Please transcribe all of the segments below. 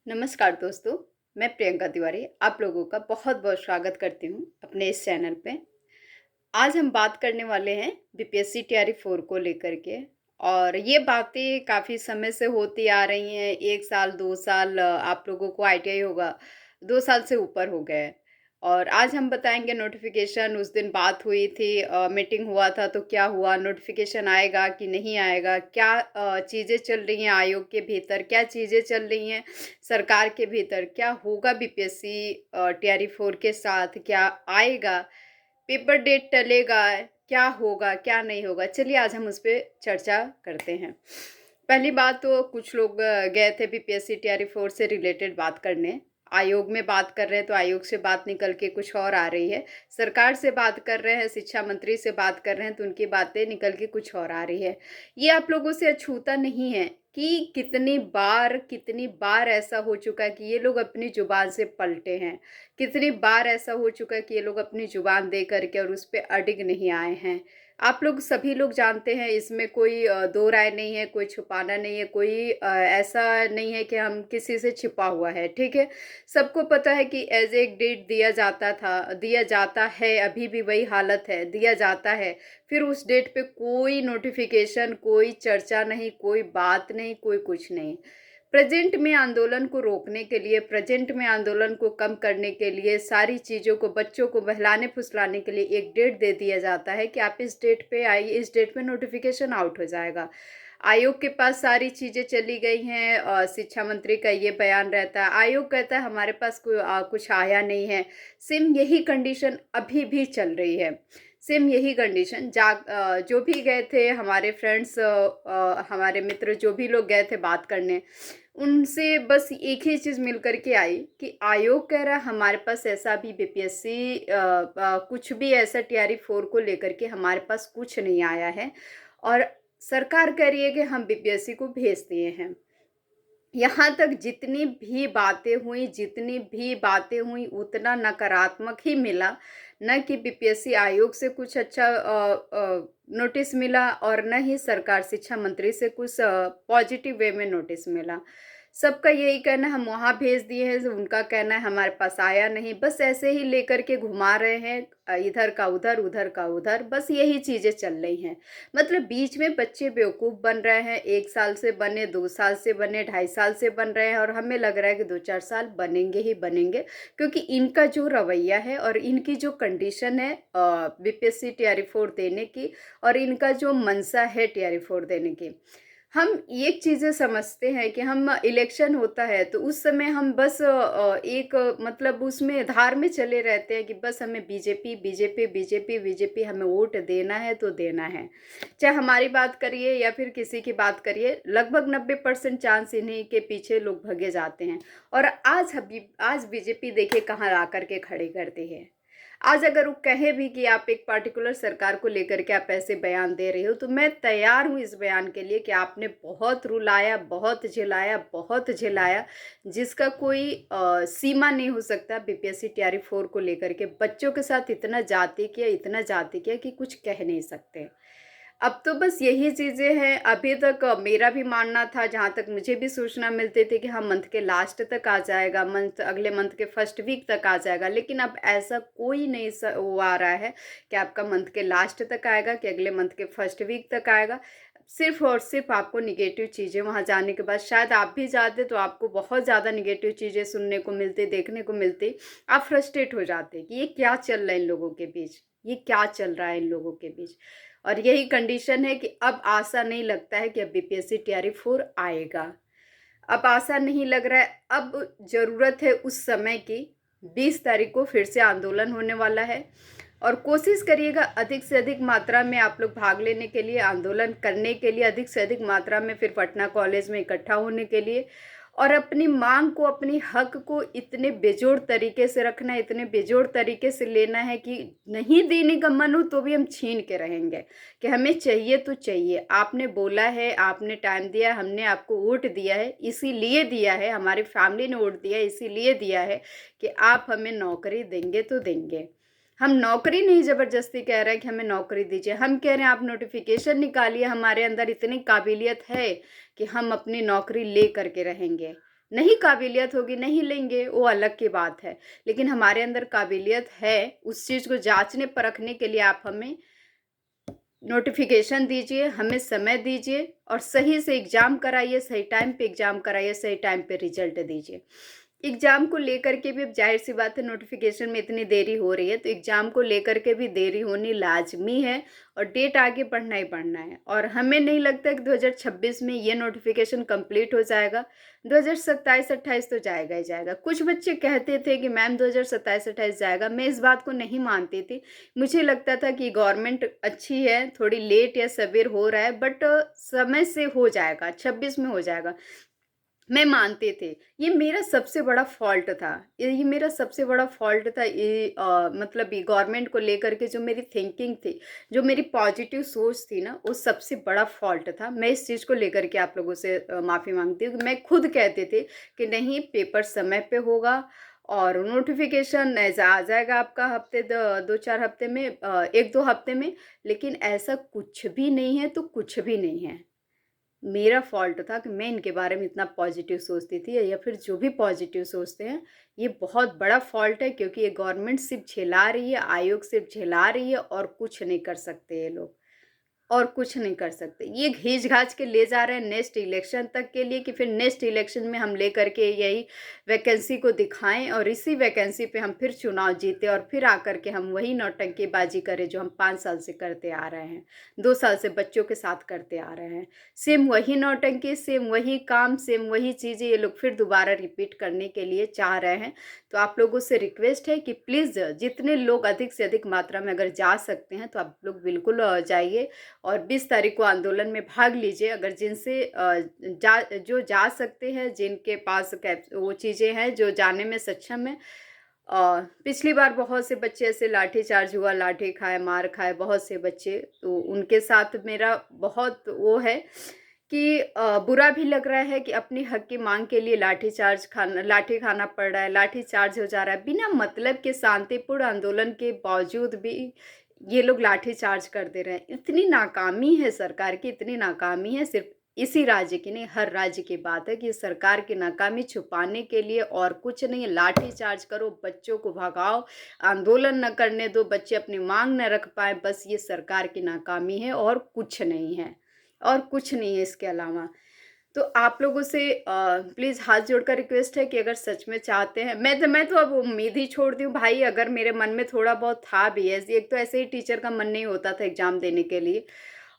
नमस्कार दोस्तों, मैं प्रियंका तिवारी आप लोगों का बहुत-बहुत स्वागत करती हूँ अपने इस चैनल पे। आज हम बात करने वाले हैं बीपीएससी तैयारी 4 को लेकर के और ये बातें काफ़ी समय से होती आ रही हैं। 1 साल, 2 साल आप लोगों को आईडिया ही होगा, 2 साल से ऊपर हो गए हैं। और आज हम बताएँगे नोटिफ़िकेशन उस दिन बात हुई थी मीटिंग हुआ था तो क्या हुआ? नोटिफ़िकेशन आएगा कि नहीं आएगा? क्या चीज़ें चल रही हैं आयोग के भीतर? क्या चीज़ें चल रही हैं सरकार के भीतर? क्या होगा बीपीएससी तैयारी 4 के साथ? क्या आएगा? पेपर डेट टलेगा, क्या होगा, क्या नहीं होगा? चलिए आज हम उस पे चर्चा करते हैं। पहली बात तो कुछ लोग गए थे बीपीएससी तैयारी 4 से रिलेटेड बात करने। आयोग में बात कर रहे हैं तो आयोग से बात निकल के कुछ और आ रही है। सरकार से बात कर रहे हैं, शिक्षा मंत्री से बात कर रहे हैं तो उनकी बातें निकल के कुछ और आ रही है। ये आप लोगों से अछूता नहीं है कि कितनी बार ऐसा हो चुका है कि ये लोग अपनी ज़ुबान से पलटे हैं। कितनी बार ऐसा हो चुका है कि ये लोग अपनी ज़ुबान दे कर के और उस पे अडिग नहीं आए हैं। आप लोग सभी लोग जानते हैं इसमें कोई दो राय नहीं है, कोई छुपाना नहीं है, कोई ऐसा नहीं है कि हम किसी से छिपा हुआ है, ठीक है? सबको पता है कि एज़ एक डेट दिया जाता था, दिया जाता है, अभी भी वही हालत है, दिया जाता है। फिर उस डेट पे कोई नोटिफ़िकेशन, कोई चर्चा नहीं, कोई बात नहीं, कोई कुछ नहीं। प्रेजेंट में आंदोलन को रोकने के लिए, प्रेजेंट में आंदोलन को कम करने के लिए, सारी चीज़ों को बच्चों को बहलाने-फुसलाने के लिए एक डेट दे दिया जाता है कि आप इस डेट पे आइए, इस डेट पे नोटिफ़िकेशन आउट हो जाएगा। आयोग के पास सारी चीज़ें चली गई हैं शिक्षा मंत्री का ये बयान रहता है, आयोग कहता है हमारे पास कुछ आया नहीं है। सेम यही कंडीशन अभी भी चल रही है। सेम यही कंडीशन जो भी गए थे हमारे फ्रेंड्स हमारे मित्र जो भी लोग गए थे बात करने, उनसे बस एक ही चीज़ मिल कर के आई कि आयोग कह रहा है हमारे पास ऐसा भी बीपीएससी कुछ भी ऐसा तैयारी 4 को लेकर के हमारे पास कुछ नहीं आया है और सरकार कह रही है कि हम बीपीएससी को भेज दिए हैं। यहाँ तक जितनी भी बातें हुई उतना नकारात्मक ही मिला, ना कि बीपीएससी आयोग से कुछ अच्छा नोटिस मिला और न ही सरकार शिक्षा मंत्री से कुछ पॉजिटिव वे में नोटिस मिला। सबका यही कहना है हम वहाँ भेज दिए हैं, उनका कहना है हमारे पास आया नहीं, बस ऐसे ही लेकर के घुमा रहे हैं इधर का उधर, उधर का उधर, बस यही चीज़ें चल रही हैं। मतलब बीच में बच्चे बेवकूफ़ बन रहे हैं, 1 साल से बने, 2 साल से बने, 2.5 साल से बन रहे हैं और हमें लग रहा है कि 2-4 साल बनेंगे ही बनेंगे क्योंकि इनका जो रवैया है और इनकी जो कंडीशन है बीपीएससी तैयारी 4 देने की और इनका जो मनसा है तैयारी 4 देने की। हम एक चीज़ें समझते हैं कि हम इलेक्शन होता है तो उस समय हम बस मतलब उसमें धार में चले रहते हैं कि बस हमें बीजेपी, बीजेपी, बीजेपी, बीजेपी हमें वोट देना है तो देना है। चाहे हमारी बात करिए या फिर किसी की बात करिए, लगभग 90% चांस इन्हीं के पीछे लोग भगे जाते हैं। और आज बीजेपी देखिए कहाँ ला कर के खड़े करती है। आज अगर वो कहे भी कि आप एक पर्टिकुलर सरकार को लेकर के आप ऐसे बयान दे रहे हो तो मैं तैयार हूँ इस बयान के लिए कि आपने बहुत रुलाया, बहुत झेलाया जिसका कोई सीमा नहीं हो सकता। बीपीएससी तैयारी 4 को लेकर के बच्चों के साथ इतना जाति किया कि कुछ कह नहीं सकते। अब तो बस यही चीज़ें हैं। अभी तक मेरा भी मानना था, जहाँ तक मुझे भी सूचना मिलती थी कि हाँ मंथ के लास्ट तक आ जाएगा, अगले मंथ के फर्स्ट वीक तक आ जाएगा, लेकिन अब ऐसा कोई नहीं वो आ रहा है कि आपका मंथ के लास्ट तक आएगा कि अगले मंथ के फर्स्ट वीक तक आएगा। सिर्फ और सिर्फ आपको निगेटिव चीज़ें वहाँ जाने के बाद, शायद आप भी जाते तो आपको बहुत ज़्यादा निगेटिव चीज़ें सुनने को मिलती, देखने को मिलती। आप फ्रस्ट्रेट हो जाते कि ये क्या चल रहा है इन लोगों के बीच, ये क्या चल रहा है इन लोगों के बीच। और यही कंडीशन है कि अब आशा नहीं लगता है कि अब बीपीएससी तैयारी 4 आएगा। अब आशा नहीं लग रहा है, अब ज़रूरत है उस समय की। 20 तारीख को फिर से आंदोलन होने वाला है और कोशिश करिएगा अधिक से अधिक मात्रा में आप लोग भाग लेने के लिए, आंदोलन करने के लिए, अधिक से अधिक मात्रा में फिर पटना कॉलेज में इकट्ठा होने के लिए और अपनी मांग को, अपनी हक को इतने बेजोड़ तरीके से रखना है, इतने बेजोड़ तरीके से लेना है कि नहीं देने का मन हो तो भी हम छीन के रहेंगे कि हमें चाहिए तो चाहिए। आपने बोला है, आपने टाइम दिया, हमने आपको वोट दिया है, इसीलिए दिया है, हमारी फैमिली ने वोट दिया है इसीलिए दिया है कि आप हमें नौकरी देंगे तो देंगे। हम नौकरी नहीं ज़बरदस्ती कह रहे हैं कि हमें नौकरी दीजिए, हम कह रहे हैं आप नोटिफिकेशन निकालिए, हमारे अंदर इतनी काबिलियत है कि हम अपनी नौकरी ले करके रहेंगे। नहीं काबिलियत होगी, नहीं लेंगे, वो अलग की बात है। लेकिन हमारे अंदर काबिलियत है, उस चीज़ को जाँचने परखने के लिए आप हमें नोटिफ़िकेशन दीजिए, हमें समय दीजिए और सही से एग्ज़ाम कराइए, सही टाइम पे एग्ज़ाम कराइए, सही टाइम पे रिज़ल्ट दीजिए। एग्ज़ाम को लेकर के भी अब ज़ाहिर-सी बात है, नोटिफ़िकेशन में इतनी देरी हो रही है, तो एग्ज़ाम को लेकर के भी देरी होनी लाज़मी है और डेट आगे बढ़ना ही बढ़ना है। और हमें नहीं लगता कि 2026 में ये नोटिफ़िकेशन कंप्लीट हो जाएगा। 2027-28 तो जाएगा ही जाएगा। कुछ बच्चे कहते थे कि मैम 2027-28 जाएगा, मैं इस बात को नहीं मानती थी। मुझे लगता था कि गवर्नमेंट अच्छी है, थोड़ी लेट या सवेर हो रहा है, बट समय से हो जाएगा, 26 में हो जाएगा। मैं मानती थी। ये मेरा सबसे बड़ा फ़ॉल्ट था। ये मेरा सबसे बड़ा फ़ॉल्ट था, ये मतलब ये गवर्नमेंट को लेकर के जो मेरी थिंकिंग थी, जो मेरी पॉज़िटिव सोच थी ना, वो सबसे बड़ा फ़ॉल्ट था। मैं इस चीज़ को लेकर के आप लोगों से माफ़ी माँगती हूँ कि मैं खुद कहती थी कि नहीं, पेपर समय पे होगा और नोटिफ़िकेशन ऐसा आ जाएगा आपका हफ़्ते द 2-4 हफ़्ते में, 1-2 हफ़्ते में। लेकिन ऐसा कुछ भी नहीं है, तो कुछ भी नहीं है। मेरा फ़ॉल्ट था कि मैं इनके बारे में इतना पॉज़िटिव सोचती थी, या फिर जो भी पॉज़िटिव सोचते हैं, ये बहुत बड़ा फ़ॉल्ट है, क्योंकि ये गवर्नमेंट सिर्फ़ झेला रही है, आयोग सिर्फ़ झेला रही है और कुछ नहीं कर सकते ये लोग। और कुछ नहीं कर सकते। ये घीच-घाच के ले जा रहे हैं नेक्स्ट इलेक्शन तक के लिए, कि फिर नेक्स्ट इलेक्शन में हम लेकर के यही वैकेंसी को दिखाएँ और इसी वैकेंसी पे हम फिर चुनाव जीतें और फिर आकर के हम वही नौटंकीबाज़ी करें जो हम 5 साल से करते आ रहे हैं, 2 साल से बच्चों के साथ करते आ रहे हैं। सेम वही नौटंकी, सेम वही काम, सेम वही चीज़ें ये लोग फिर दोबारा रिपीट करने के लिए चाह रहे हैं। तो आप लोगों से रिक्वेस्ट है कि प्लीज़ जितने लोग अधिक से अधिक मात्रा में अगर जा सकते हैं, तो आप लोग बिल्कुल जाइए और 20 तारीख को आंदोलन में भाग लीजिए। अगर जिनसे जो जा सकते हैं, जिनके पास कैप वो चीज़ें हैं जो जाने में सक्षम हैं। पिछली बार बहुत से बच्चे ऐसे लाठीचार्ज हुआ, लाठी खाए, मार खाए बहुत से बच्चे, तो उनके साथ मेरा बहुत वो है कि बुरा भी लग रहा है कि अपने हक की मांग के लिए लाठी खाना पड़ रहा है, लाठीचार्ज हो जा रहा है। बिना मतलब के शांतिपूर्ण आंदोलन के बावजूद भी ये लोग लाठीचार्ज कर दे रहे हैं। इतनी नाकामी है सरकार की, इतनी नाकामी है, सिर्फ़ इसी राज्य की नहीं, हर राज्य की बात है कि सरकार की नाकामी छुपाने के लिए और कुछ नहीं है। लाठीचार्ज करो, बच्चों को भगाओ, आंदोलन न करने दो, बच्चे अपनी माँग न रख पाएँ, बस ये सरकार की नाकामी है और कुछ नहीं है। और कुछ नहीं है इसके अलावा। तो आप लोगों से प्लीज़ हाथ जोड़कर रिक्वेस्ट है कि अगर सच में चाहते हैं, मैं तो अब उम्मीद ही छोड़ दी हूँ भाई। अगर मेरे मन में थोड़ा बहुत था भी, ऐसे एक तो ऐसे ही टीचर का मन नहीं होता था एग्ज़ाम देने के लिए,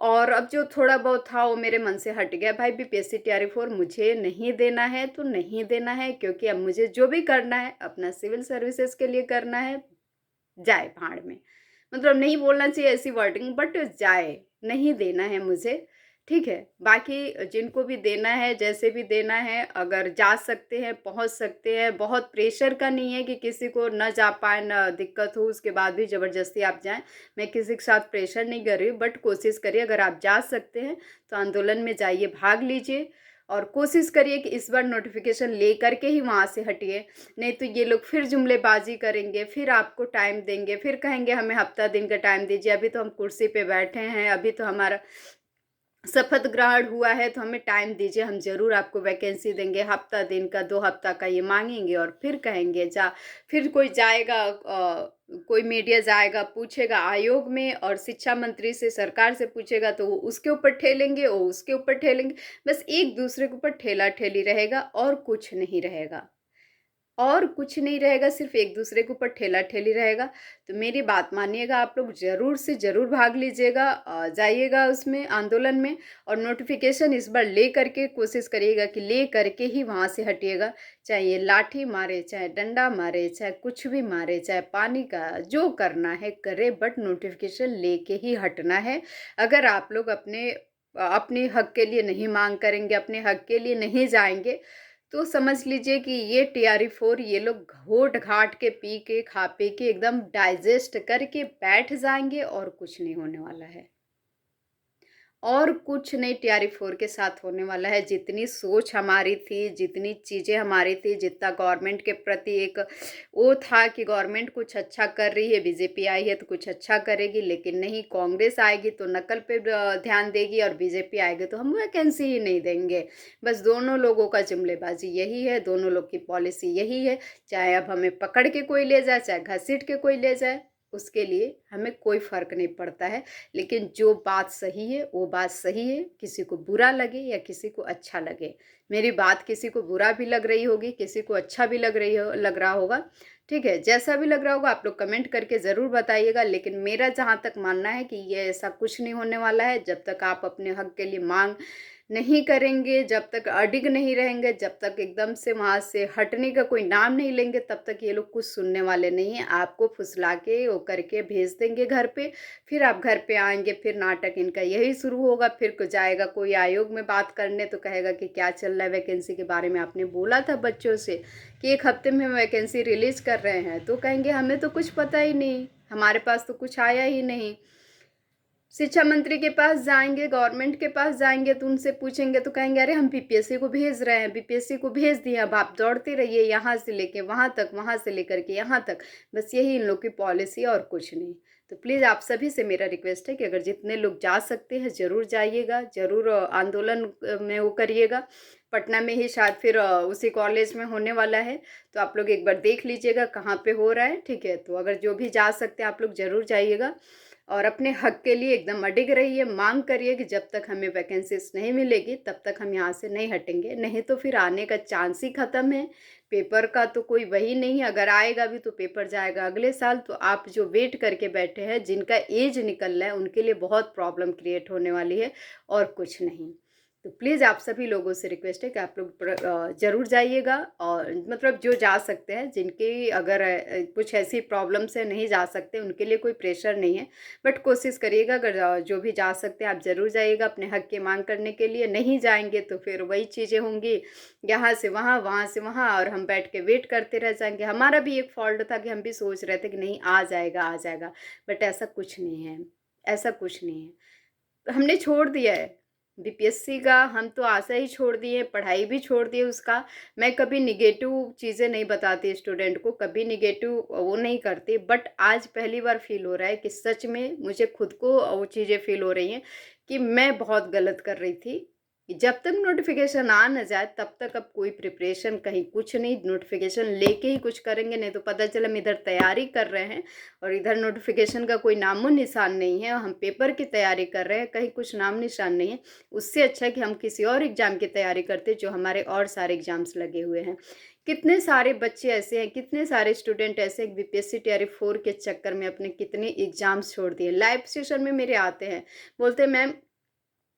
और अब जो थोड़ा बहुत था वो मेरे मन से हट गया। भाई बीपीएससी टीआरई 4 मुझे नहीं देना है तो नहीं देना है, क्योंकि अब मुझे जो भी करना है अपना सिविल सर्विसेज़ के लिए करना है, जाए भाड़ में। मतलब नहीं बोलना चाहिए ऐसी वर्डिंग, बट जाए, नहीं देना है मुझे, ठीक है? बाकी जिनको भी देना है, जैसे भी देना है, अगर जा सकते हैं, पहुँच सकते हैं, बहुत प्रेशर का नहीं है कि किसी को ना जा पाए, ना दिक्कत हो, उसके बाद भी ज़बरदस्ती आप जाएँ। मैं किसी के साथ प्रेशर नहीं कर रही हूँ, बट कोशिश करिए, अगर आप जा सकते हैं, तो आंदोलन में जाइए, भाग लीजिए और कोशिश करिए कि इस बार नोटिफ़िकेशन ले कर के ही वहाँ से हटिए। नहीं तो ये लोग फिर जुमलेबाज़ी करेंगे, फिर आपको टाइम देंगे, फिर कहेंगे हमें हफ़्ता दिन का टाइम दीजिए, अभी तो हम कुर्सी पे बैठे हैं, अभी तो हमारा शपथ ग्रहण हुआ है, तो हमें टाइम दीजिए, हम ज़रूर आपको वैकेंसी देंगे। हफ़्ता दिन का, 2 हफ़्ता का ये माँगेंगे और फिर कहेंगे फिर कोई जाएगा, कोई मीडिया जाएगा, पूछेगा आयोग में और शिक्षा मंत्री से, सरकार से पूछेगा, तो वो उसके ऊपर ठेलेंगे, वो उसके ऊपर ठेलेंगे। बस एक-दूसरे के ऊपर ठेला-ठेली रहेगा और कुछ नहीं रहेगा। और कुछ नहीं रहेगा, सिर्फ़ एक-दूसरे के ऊपर ठेला-ठेली रहेगा। तो मेरी बात मानिएगा, आप लोग ज़रूर से ज़रूर भाग लीजिएगा, जाइएगा उसमें आंदोलन में और नोटिफ़िकेशन इस बार ले करके कोशिश करिएगा कि ले करके ही वहाँ से हटिएगा। चाहे ये लाठी मारे, चाहे डंडा मारे, चाहे कुछ भी मारे, चाहे पानी का जो करना है करे, बट नोटिफ़िकेशन लेके ही हटना है। अगर आप लोग अपने हक के लिए नहीं माँग करेंगे, अपने हक के लिए नहीं जाएँगे, तो समझ लीजिए कि ये टीआरई 4 ये लोग घोट-घाट के पी के, खा-पी के एकदम डाइजेस्ट करके बैठ जाएँगे और कुछ नहीं होने वाला है। और कुछ नहीं टीआरई 4 के साथ होने वाला है। जितनी सोच हमारी थी, जितनी चीज़ें हमारी थी, जितना गवर्नमेंट के प्रति एक वो था कि गवर्नमेंट कुछ अच्छा कर रही है, बीजेपी आई है तो कुछ अच्छा करेगी, लेकिन नहीं, कांग्रेस आएगी तो नकल पे ध्यान देगी और बीजेपी आएगी तो हम वैकेंसी ही नहीं देंगे। बस दोनों लोगों का जुमलेबाजी यही है, दोनों लोग की पॉलिसी यही है। चाहे अब हमें पकड़ के कोई ले जाए, चाहे घसीट के कोई ले जाए, उसके लिए हमें कोई फ़र्क नहीं पड़ता है। लेकिन जो बात सही है वो बात सही है, किसी को बुरा लगे या किसी को अच्छा लगे। मेरी बात किसी को बुरा भी लग रही होगी, किसी को अच्छा भी लग रहा होगा, ठीक है। जैसा भी लग रहा होगा आप लोग कमेंट करके ज़रूर बताइएगा। लेकिन मेरा जहाँ तक मानना है कि ये ऐसा कुछ नहीं होने वाला है। जब तक आप अपने हक के लिए मांग नहीं करेंगे, जब तक अडिग नहीं रहेंगे, जब तक एकदम से वहाँ से हटने का कोई नाम नहीं लेंगे, तब तक ये लोग कुछ सुनने वाले नहीं हैं। आपको फुसला के वो करके भेज देंगे घर पे। फिर आप घर पे आएंगे, फिर नाटक इनका यही शुरू होगा। फिर को जाएगा कोई आयोग में बात करने तो कहेगा कि क्या चल रहा है, वैकेंसी के बारे में आपने बोला था बच्चों से कि 1 हफ्ते में वैकेंसी रिलीज कर रहे हैं, तो कहेंगे हमें तो कुछ पता ही नहीं, हमारे पास तो कुछ आया ही नहीं। शिक्षा मंत्री के पास जाएंगे, गवर्नमेंट के पास जाएंगे तो उनसे पूछेंगे तो कहेंगे अरे हम बीपीएससी को भेज रहे हैं, बीपीएससी को भेज दिए, अब आप दौड़ते रहिए यहाँ से लेके वहाँ तक, वहाँ से लेकर के यहाँ तक। बस यही इन लोग की पॉलिसी और कुछ नहीं। तो प्लीज़ आप सभी से मेरा रिक्वेस्ट है कि अगर जितने लोग जा सकते हैं ज़रूर जाइएगा, ज़रूर आंदोलन में वो करिएगा। पटना में ही शायद फिर उसी कॉलेज में होने वाला है, तो आप लोग एक बार देख लीजिएगा कहाँ पे हो रहा है, ठीक है। तो अगर जो भी जा सकते हैं आप लोग ज़रूर जाइएगा और अपने हक के लिए एकदम अडिग रहिए, मांग करिए कि जब तक हमें वैकेंसीज नहीं मिलेगी तब तक हम यहाँ से नहीं हटेंगे। नहीं तो फिर आने का चांस ही ख़त्म है। पेपर का तो कोई वही नहीं है, अगर आएगा भी तो पेपर जाएगा अगले साल। तो आप जो वेट करके बैठे हैं, जिनका एज निकल रहा है, उनके लिए बहुत प्रॉब्लम क्रिएट होने वाली है और कुछ नहीं। तो प्लीज़ आप सभी लोगों से रिक्वेस्ट है कि आप लोग ज़रूर जाइएगा, और मतलब जो जा सकते हैं, जिनकी अगर कुछ ऐसी प्रॉब्लम्स है नहीं जा सकते, उनके लिए कोई प्रेशर नहीं है। बट कोशिश करिएगा, अगर जो भी जा सकते हैं आप ज़रूर जाइएगा अपने हक की मांग करने के लिए। नहीं जाएंगे तो फिर वही चीज़ें होंगी, यहाँ से वहाँ, वहाँ से वहाँ, और हम बैठ के वेट करते रह जाएंगे। हमारा भी एक फॉल्ट था कि हम भी सोच रहे थे कि नहीं आ जाएगा, आ जाएगा, बट ऐसा कुछ नहीं है, ऐसा कुछ नहीं है। हमने छोड़ दिया है बीपीएससी का, हम तो आशा ही छोड़ दिए, पढ़ाई भी छोड़ दी उसका। मैं कभी निगेटिव चीज़ें नहीं बताती स्टूडेंट को, कभी निगेटिव वो नहीं करती, बट आज पहली बार फील हो रहा है कि सच में मुझे खुद को वो चीज़ें फील हो रही हैं कि मैं बहुत गलत कर रही थी। जब तक नोटिफिकेशन आ न जाए तब तक अब कोई प्रिपरेशन कहीं कुछ नहीं, नोटिफिकेशन लेके ही कुछ करेंगे। नहीं तो पता चला हम इधर तैयारी कर रहे हैं और इधर नोटिफिकेशन का कोई नामो निशान नहीं है, हम पेपर की तैयारी कर रहे हैं, कहीं कुछ नाम निशान नहीं है। उससे अच्छा है कि हम किसी और एग्ज़ाम की तैयारी करते जो हमारे और सारे एग्ज़ाम्स लगे हुए हैं। कितने सारे बच्चे ऐसे हैं, कितने सारे स्टूडेंट ऐसे हैं, बीपीएससी टीआरई 4 के चक्कर में अपने कितने एग्ज़ाम्स छोड़ दिए। लाइव सेशन में मेरे आते हैं, बोलते हैं मैम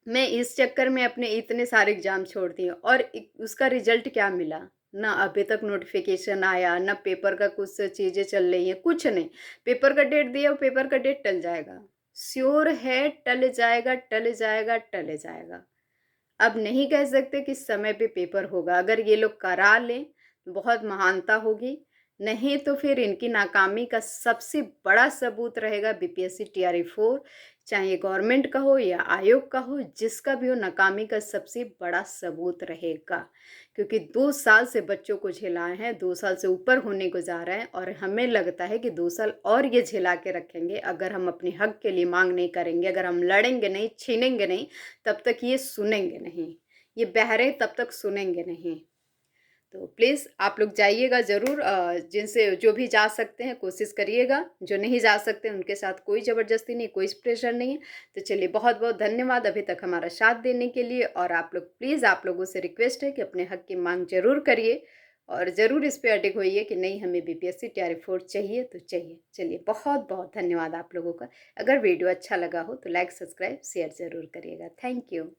मैं इस चक्कर में अपने इतने सारे एग्ज़ाम छोड़ दिए और उसका रिजल्ट क्या मिला ना, अभी तक नोटिफिकेशन आया ना, पेपर का कुछ चीज़ें चल रही हैं, कुछ नहीं। पेपर का डेट दिया, पेपर का डेट टल जाएगा, श्योर है टल जाएगा, टल जाएगा, टल जाएगा। अब नहीं कह सकते कि समय पे पेपर होगा। अगर ये लोग करा लें तो बहुत महानता होगी, नहीं तो फिर इनकी नाकामी का सबसे बड़ा सबूत रहेगा बीपीएससी टीआरई 4। चाहे ये गवर्नमेंट का हो या आयोग का हो, जिसका भी हो, नाकामी का सबसे बड़ा सबूत रहेगा। क्योंकि 2 साल से बच्चों को झेलाए हैं, 2 साल से ऊपर होने को जा रहे हैं, और हमें लगता है कि 2 साल और ये झेला के रखेंगे अगर हम अपने हक के लिए मांग नहीं करेंगे, अगर हम लड़ेंगे नहीं, छीनेंगे नहीं, तब तक ये सुनेंगे नहीं, ये बहरे तब तक सुनेंगे नहीं। तो प्लीज़ आप लोग जाइएगा ज़रूर, जिनसे जो भी जा सकते हैं कोशिश करिएगा, जो नहीं जा सकते उनके साथ कोई ज़बरदस्ती नहीं, कोई प्रेशर नहीं है। तो चलिए, बहुत बहुत धन्यवाद अभी तक हमारा साथ देने के लिए। और आप लोग प्लीज़, आप लोगों से रिक्वेस्ट है कि अपने हक की मांग ज़रूर करिए और ज़रूर इस पे अडिग होइए कि नहीं, हमें बीपीएससी टीआरई 4 चाहिए तो चाहिए। चलिए, बहुत बहुत धन्यवाद आप लोगों का। अगर वीडियो अच्छा लगा हो तो लाइक, सब्सक्राइब, शेयर ज़रूर करिएगा। Thank you.